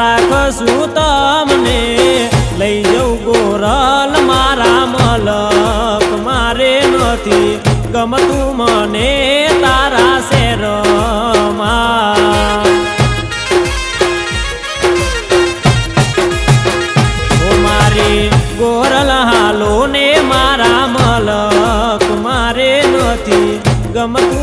રાખશું તમને લઈ જઉં ગોરલ મારા મલક મારે નથી ગમતું મને તારા શેરમાં ઓ મારી ગોરલ હાલો ને મારા મલક મારે નથી ગમતું